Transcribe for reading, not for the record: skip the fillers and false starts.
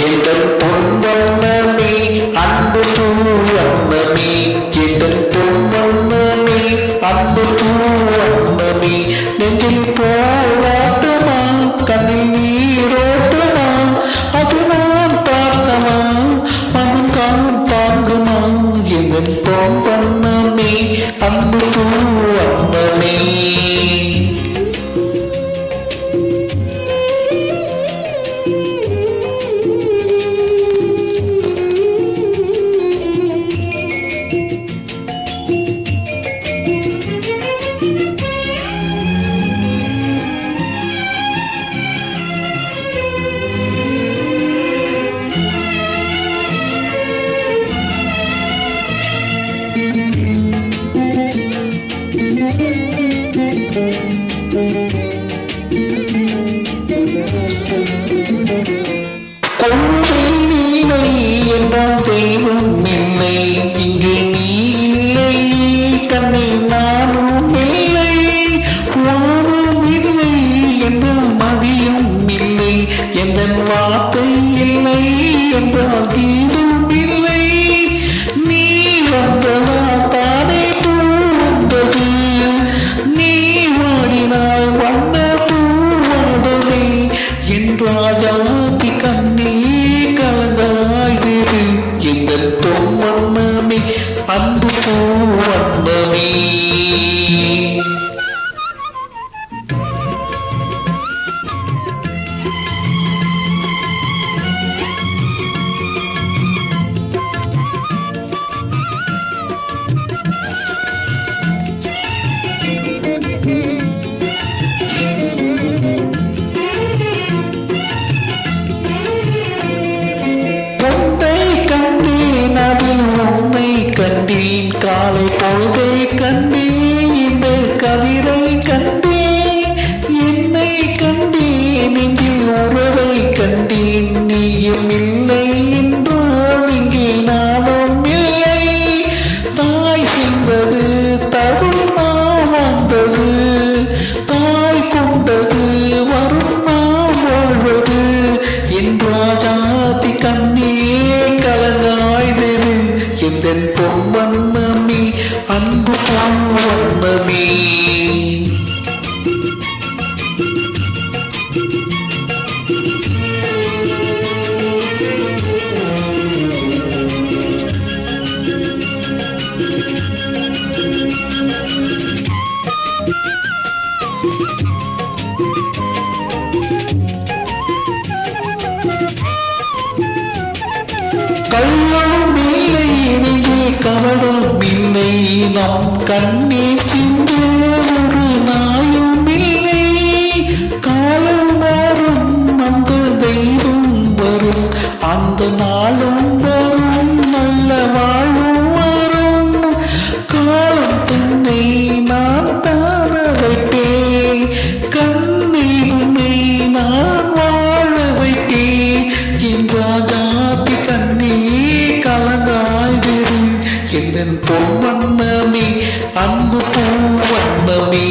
எங்கள் பொன்வண்ணமே அன்பு பூவண்ணமே, எங்கள் பொன்வண்ணமே அன்பு பூவண்ணமே, நெஞ்சில் போராட்டமா கண்ணில் நீரோட்டமா, அது நான் பார்க்கமா மனம் காணும் தாங்குமா, எங்கள் பொன்வண்ணமே அன்பு பூவண்ணமே. கொள்ளையில்லை என்றால் தெய்வம் இல்லை, இங்கு நீ இல்லை கண்ணே நானும் இல்லை, வானும் இல்லை என்றால் மதியும் இல்லை, எந்த வார்த்தை இல்லை என்றால் கீதும் இல்லை, நீ வந்ததால் தானே பூ வந்தது, நீ வாடினால் வந்த பூவானதே, என் ராஜாதி கண்ணே கலங்காய்திரு, எங்கள் பொன்வண்ணமே அன்பு பூவண்ணமே. கண்டேன் காலை பொழுதை கண்டேன், இந்த கதிரை கண்டேன், என்னை கண்டேன் இங்கே உறவை கண்டேன், நீயும் இல்லை என்றால் இங்கே நானும் இல்லை, தாய் செய்தது தருள் நாம் வந்தது, தாய் கொண்டது வரும் நாம் வாழ்வது, என் ராஜாதி கண்ணே கலங்காய்தது, எந்தன் பொன்வண்ணமே அன்பு பூவண்ணமே. கள்ளம் இல்லை நெஞ்சில் கவடம் இல்லை, நம் கண்ணீர் சிந்து ஒரு நாயும் இல்லை, காலம் மாறும் அந்த தெய்வம் வரும், அந்த நாளும் வரும் நல்ல வாழும் வரும், காலம் தன்னை நான் தாழ வைப்பேன், கண்ணீருமை நான் வாழ வைப்பேன், என் ராஜாதி கண்ணே கலங்காய்திரு, எந்தன் பொன்வண்ணமே அன்பு பூவண்ணமே.